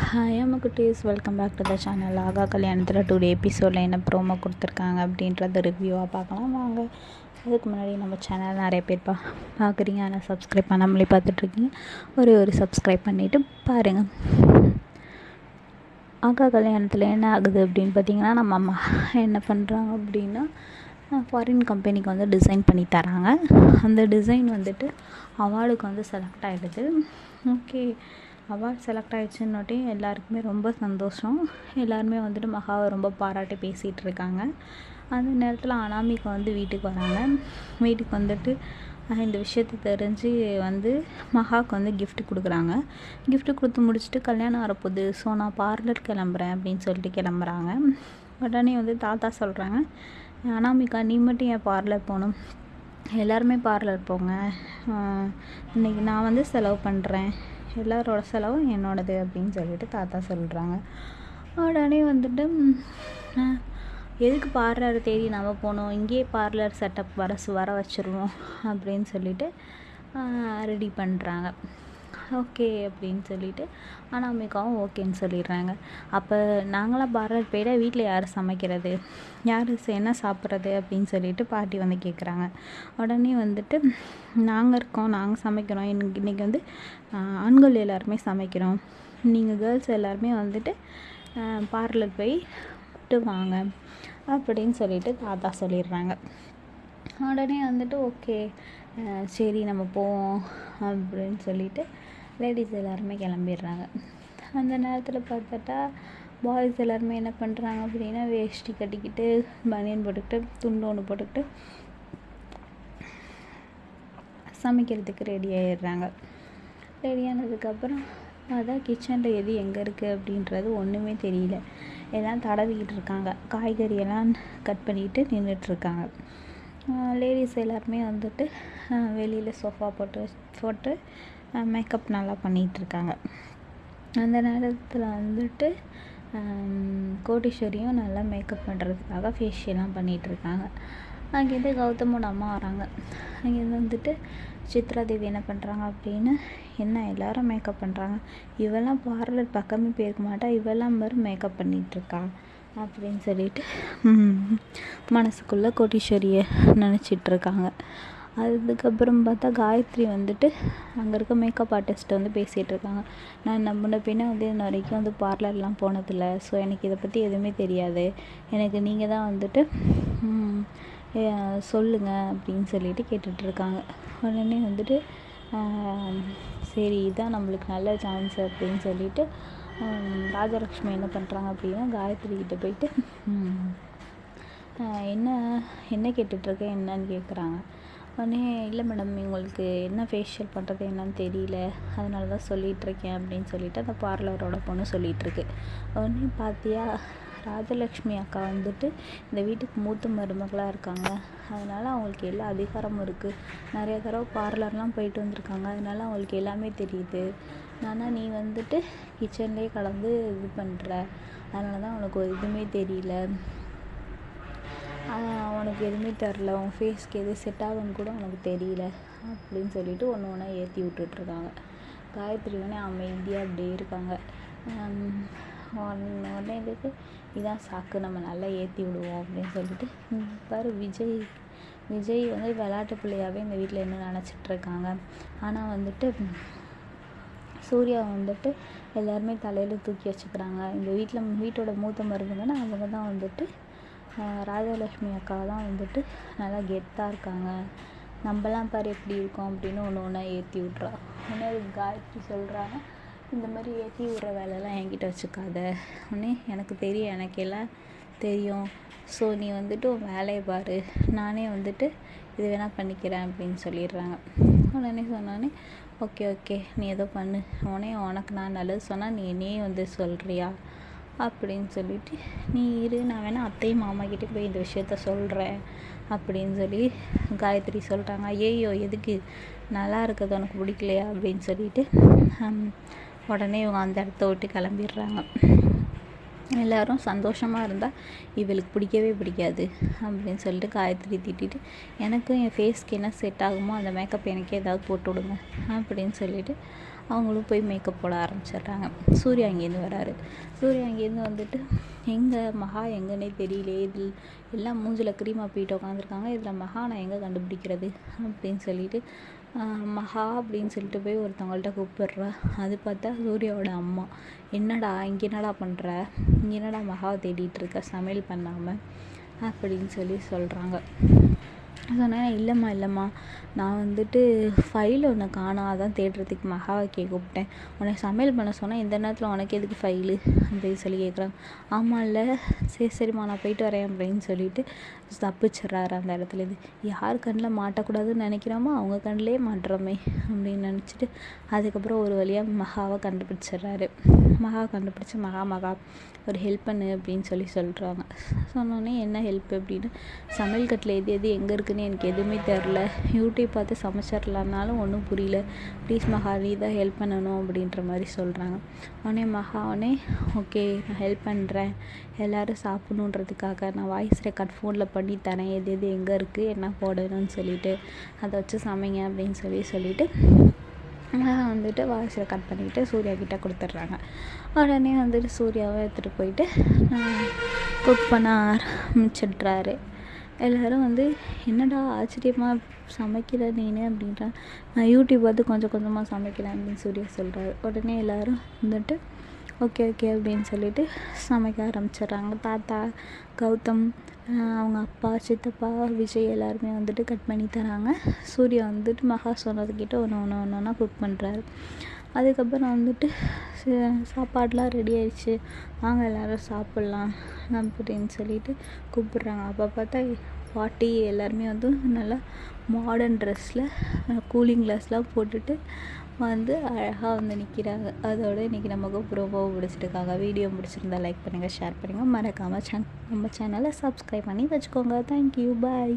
Hi அம்மா குட்டீஸ், welcome back to the channel. ஆகா கல்யாணத்தில் டுடே எபிசோடில் என்ன ப்ரோமோ கொடுத்துருக்காங்க அப்படின்றத ரிவ்யூவாக பார்க்கலாம் வாங்க. அதுக்கு முன்னாடி நம்ம சேனல் நிறைய பேர் பார்க்குறீங்க, ஆனால் சப்ஸ்கிரைப் பண்ணாமலே பார்த்துட்ருக்கீங்க. ஒரு சப்ஸ்கிரைப் பண்ணிவிட்டு பாருங்கள். ஆகா கல்யாணத்தில் என்ன ஆகுது அப்படின்னு பார்த்தீங்கன்னா, நம்ம அம்மா என்ன பண்ணுறாங்க அப்படின்னா, ஃபாரின் கம்பெனிக்கு வந்து டிசைன் பண்ணி தராங்க. அந்த டிசைன் வந்துட்டு அவார்டுக்கு வந்து செலக்ட் ஆகிடுது. ஓகே, அவார்ட் செலக்ட் ஆகிடுச்சுன்னொட்டே எல்லாருக்குமே ரொம்ப சந்தோஷம். எல்லாருமே வந்துட்டு மகாவை ரொம்ப பாராட்டி பேசிகிட்டு இருக்காங்க. அந்த நேரத்தில் அனாமிகா வந்து வீட்டுக்கு வராங்க. வீட்டுக்கு வந்துட்டு இந்த விஷயத்தை தெரிஞ்சு வந்து மகாவுக்கு வந்து கிஃப்ட் கொடுக்குறாங்க. கிஃப்ட்டு கொடுத்து முடிச்சுட்டு கல்யாணம் வரப்போகுது, ஸோ நான் பார்லர் கிளம்புறேன் அப்படின்னு சொல்லிட்டு கிளம்புறாங்க. உடனே வந்து தாத்தா சொல்கிறாங்க, அனாமிகா நீ மட்டும் ஏன் பார்லர் போகணும், எல்லாருமே பார்லர் போங்க, இன்றைக்கி நான் வந்து செலவு பண்ணுறேன், எல்லாரோட செலவும் என்னோடது அப்படின்னு சொல்லிட்டு தாத்தா சொல்கிறாங்க. உடனே வந்துட்டு எதுக்கு பார்லர் தேடி நம்ம போனோம், இங்கேயே பார்லர் செட்டப் வர வச்சுருவோம் அப்படின்னு சொல்லிட்டு ரெடி பண்ணுறாங்க. ஓகே அப்படின்னு சொல்லிட்டு அனாமிகாவும் ஓகேன்னு சொல்லிடுறாங்க. அப்போ நாங்களாம் பார்லர் போயிட வீட்டில் யார் சமைக்கிறது, யார் என்ன சாப்பிட்றது அப்படின்னு சொல்லிட்டு பாட்டி வந்து கேட்குறாங்க. உடனே வந்துட்டு நாங்கள் இருக்கோம், நாங்கள் சமைக்கிறோம், இன்றைக்கி வந்து ஆண்கள் எல்லாருமே சமைக்கிறோம், நீங்கள் கேர்ள்ஸ் எல்லாருமே வந்துட்டு பார்லர் போயிட்டு வாங்க அப்படின்னு சொல்லிட்டு தாத்தா சொல்லிடுறாங்க. உடனே வந்துட்டு ஓகே சரி நம்ம போவோம் அப்படின்னு சொல்லிட்டு லேடிஸ் எல்லாருமே கிளம்பிடுறாங்க. அந்த நேரத்தில் பார்த்துட்டா பாய்ஸ் எல்லாருமே என்ன பண்ணுறாங்க அப்படின்னா, வேஷ்டி கட்டிக்கிட்டு பனியன் போட்டுக்கிட்டு துண்டு ஒன்று போட்டுக்கிட்டு சமைக்கிறதுக்கு ரெடி ஆகிடுறாங்க. ரெடி ஆனதுக்கப்புறம் அதான் கிச்சனில் எது எங்கே இருக்குது அப்படின்றது ஒன்றுமே தெரியல. எல்லாம் தடவிக்கிட்டு இருக்காங்க, காய்கறியெல்லாம் கட் பண்ணிக்கிட்டு நின்றுட்டுருக்காங்க. லேடிஸ் எல்லாருமே வந்துட்டு வெளியில் சோஃபா போட்டு மேக்கப் நல்லா பண்ணிகிட்ருக்காங்க. அந்த நேரத்தில் வந்துட்டு கோடீஸ்வரியும் நல்லா மேக்கப் பண்ணுறதுக்காக ஃபேஷியல்லாம் பண்ணிகிட்ருக்காங்க. அங்கேருந்து கௌதமோட அம்மா வராங்க. அங்கேருந்து வந்துட்டு சித்ரா தேவி என்ன பண்ணுறாங்க அப்படின்னு, என்ன எல்லோரும் மேக்கப் பண்ணுறாங்க, இவெல்லாம் பார்லர் பக்கமே போயிருக்க மாட்டா, இவெல்லாம் மாதிரி மேக்கப் பண்ணிகிட்ருக்கா அப்படின்னு சொல்லிட்டு மனசுக்குள்ளே கோடீஸ்வரியை நினச்சிட்ருக்காங்க. அதுக்கப்புறம் பார்த்தா காயத்ரி வந்துட்டு அங்கே இருக்க மேக்கப் ஆர்டிஸ்ட்டை வந்து பேசிகிட்டு இருக்காங்க. நான் முன்ன பின்ன வந்து இன்ன வரைக்கும் வந்து பார்லர்லாம் போனதில்லை, ஸோ எனக்கு இதை பற்றி எதுவுமே தெரியாது, எனக்கு நீங்கள் தான் வந்துட்டு சொல்லுங்கள் அப்படின்னு சொல்லிட்டு கேட்டுட்ருக்காங்க. உடனே வந்துட்டு சரி இதான் நம்மளுக்கு நல்ல சான்ஸ் அப்படின்னு சொல்லிட்டு ராஜலக்ஷ்மி என்ன பண்ணுறாங்க அப்படின்னா, காயத்ரி கிட்டே போயிட்டு என்ன கேட்டுட்ருக்கேன் என்னன்னு கேட்குறாங்க. உடனே இல்லை மேடம், உங்களுக்கு என்ன ஃபேஷியல் பண்ணுறது என்னன்னு தெரியல, அதனால தான் சொல்லிகிட்ருக்கேன் அப்படின்னு சொல்லிட்டு அந்த பார்லரோட பொண்ணு சொல்லிகிட்ருக்கு. உடனே பார்த்தியா, ராஜலக்ஷ்மி அக்கா வந்துட்டு இந்த வீட்டுக்கு மூத்த மருமகளாக இருக்காங்க, அதனால் அவங்களுக்கு எல்லா அதிகாரமும் இருக்குது, நிறைய தடவை பார்லர்லாம் போயிட்டு வந்திருக்காங்க, அதனால அவங்களுக்கு எல்லாமே தெரியுது. ஆனால் நீ வந்துட்டு கிச்சன்லேயே கலந்து இது பண்ணுற, அதனால தான் உனக்கு ஒரு இதுவுமே தெரியல, உனக்கு எதுவுமே தெரில, உன் ஃபேஸ்க்கு எது செட் ஆகுன்னு கூட உனக்கு தெரியல அப்படின்னு சொல்லிட்டு ஒன்று ஒன்றா ஏற்றி விட்டுட்ருக்காங்க. காயத்ரி உடனே அமைதியாக அப்படியே இருக்காங்க. உடனே இதுக்கு இதான் சாக்கு, நம்ம நல்லா ஏற்றி விடுவோம் அப்படின்னு சொல்லிட்டு பாரு விஜய் வந்து விளையாட்டு பிள்ளையாகவே இந்த வீட்டில் என்ன நினச்சிட்ருக்காங்க. ஆனால் வந்துட்டு சூர்யா வந்துட்டு எல்லாருமே தலையில் தூக்கி வச்சுக்கிறாங்க. இந்த வீட்டோட மூத்த மருமகன்னா அவங்க தான் வந்துட்டு ராஜலக்ஷ்மி அக்கா தான் வந்துட்டு நல்லா கெத்தாக இருக்காங்க, நம்மலாம் பாரு எப்படி இருக்கோம் அப்படின்னு ஒன்று ஒன்றா ஏற்றி விட்றா. உடனே காயத்ரி சொல்கிறாங்க, இந்த மாதிரி ஏற்றி விட்ற வேலையெல்லாம் என்கிட்ட வச்சுக்காத, உடனே எனக்கு தெரியும், எனக்கு எல்லாம் தெரியும், ஸோ நீ வந்துட்டு உன் வேலையை பாரு, நானே வந்துட்டு இது வேணால் பண்ணிக்கிறேன் அப்படின்னு சொல்லிடுறாங்க. உடனே சொன்னானே ஓகே நீ ஏதோ பண்ணு, உனக்கு நான் நல்லது சொன்னால் நீ என்னையே வந்து சொல்கிறியா அப்படின்னு சொல்லிட்டு, நீ இரு, நான் வேணால் அத்தையும் மாமாக்கிட்டே போய் இந்த விஷயத்த சொல்கிறேன் அப்படின்னு சொல்லி காயத்ரி சொல்கிறாங்க. ஐயோ எதுக்கு, நல்லா இருக்கிறது உனக்கு பிடிக்கலையா அப்படின்னு சொல்லிட்டு உடனே இவங்க அந்த இடத்த விட்டு கிளம்பிடுறாங்க. எல்லோரும் சந்தோஷமாக இருந்தால் இவளுக்கு பிடிக்கவே பிடிக்காது அப்படின்னு சொல்லிட்டு காயத்ரி திட்டிட்டு, எனக்கும் என் ஃபேஸ்க்கு என்ன செட் ஆகுமோ அந்த மேக்கப் எனக்கே ஏதாவது போட்டு விடுங்க அப்படின்னு சொல்லிட்டு அவங்களும் போய் மேக்கப் போட ஆரம்பிச்சிடுறாங்க. சூர்யா அங்கேருந்து வராரு. சூர்யா அங்கேருந்து வந்துட்டு எங்கே மகா எங்கன்னே தெரியலையே, இதில் எல்லாம் மூஞ்சில் க்ரீமாக போயிட்டு உட்காந்துருக்காங்க, இதில் மகா நான் எங்கே கண்டுபிடிக்கிறது அப்படின்னு சொல்லிட்டு மகா அப்படின்னு சொல்லிட்டு போய் ஒருத்தவங்கள்ட்ட கூப்பிடுறா. அது பார்த்தா சூர்யாவோட அம்மா. என்னடா இங்கே என்னடா பண்ணுற, இங்கே என்னடா மகாவை தேடிட்டு இருக்க சமையல் பண்ணாமல் அப்படின்னு சொல்கிறாங்க. சொன்னேன், இல்லைம்மா நான் வந்துட்டு ஃபைல் ஒன்று காணோம், அதான் தேடுறதுக்கு மகாவை கூப்பிட்டேன். உன்னை சமையல் பண்ண சொன்னால் இந்த நேரத்தில் உனக்கு எதுக்கு ஃபைலு அப்படின்னு சொல்லி கேட்குறாங்க. ஆமாம் இல்லை, சரிம்மா நான் போயிட்டு வரேன் அப்படின்னு சொல்லிட்டு தப்பிச்சிட்றாரு அந்த இடத்துலேருந்து. யார் கண்ணில் மாட்டக்கூடாதுன்னு நினைக்கிறோமோ அவங்க கண்ணிலே மாட்டுறோமே அப்படின்னு நினச்சிட்டு அதுக்கப்புறம் ஒரு வழியாக மகாவை கண்டுபிடிச்சிட்றாரு. மகாவை கண்டுபிடிச்சி மகா ஒரு ஹெல்ப் பண்ணு அப்படின்னு சொல்கிறாங்க. சொன்னோன்னே என்ன ஹெல்ப் அப்படின்னு, சமையல் கட்டில் எது எங்கே இருக்குன்னு எனக்கு எதுவுமே தெரில, யூடியூப் பார்த்து சமைச்சிடலான்னாலும் ஒன்றும் புரியல, ப்ளீஸ் மகா நீ தான் ஹெல்ப் பண்ணணும் அப்படின்ற மாதிரி சொல்கிறாங்க. உடனே ஓகே நான் ஹெல்ப் பண்ணுறேன், எல்லோரும் சாப்பிட்ணுன்றதுக்காக நான் வாய்ஸ் ரெக்கார்ட் ஃபோனில் பண்ணி தரேன், எது எங்கே இருக்குது என்ன போடணும்னு சொல்லிவிட்டு அதை வச்சு சமைங்க அப்படின்னு சொல்லிவிட்டு வந்துட்டு வாய்ஸ் ரெக்கார்ட் பண்ணிக்கிட்டு சூர்யா கிட்டே கொடுத்துட்றாங்க. உடனே வந்துட்டு சூர்யாவை எடுத்துகிட்டு போயிட்டு குக் பண்ண ஆரம்பிச்சிட்றாரு. எல்லோரும் வந்து என்னடா ஆச்சரியமாக சமைக்கிற நீனு அப்படின்றா. நான் யூடியூப் பார்த்து கொஞ்சம் கொஞ்சமாக சமைக்கிறேன் அப்படின்னு சூர்யா சொல்கிறாரு. உடனே எல்லோரும் வந்துட்டு ஓகே அப்படின்னு சொல்லிட்டு சமைக்க ஆரம்பிச்சிடுறாங்க. தாத்தா கௌதம், அவங்க அப்பா, சித்தப்பா, விஜய் எல்லாருமே வந்துட்டு கட் பண்ணி தராங்க. சூர்யா வந்துட்டு மகா சொன்னதுக்கிட்ட ஒன்று குக் பண்ணுறாரு. அதுக்கப்புறம் வந்துட்டு சாப்பாடெலாம் ரெடி ஆயிடுச்சு, வாங்க எல்லோரும் சாப்பிட்லாம் அப்படின்னு சொல்லிட்டு கூப்பிட்றாங்க. அப்போ பார்த்தா பாட்டி எல்லாருமே வந்து நல்லா மாடர்ன் ட்ரெஸ்ஸில் கூலிங் கிளாஸ்லாம் போட்டுட்டு வந்து அழகாக வந்து நிற்கிறாங்க. அதோட இன்றைக்கி நமக்கு ரொம்ப பிடிச்சிருக்காங்க. வீடியோ பிடிச்சிருந்தா லைக் பண்ணுங்கள், ஷேர் பண்ணுங்கள், மறக்காமல் நம்ம சேனலை சப்ஸ்கிரைப் பண்ணி வச்சுக்கோங்க. தேங்க்யூ, பாய்.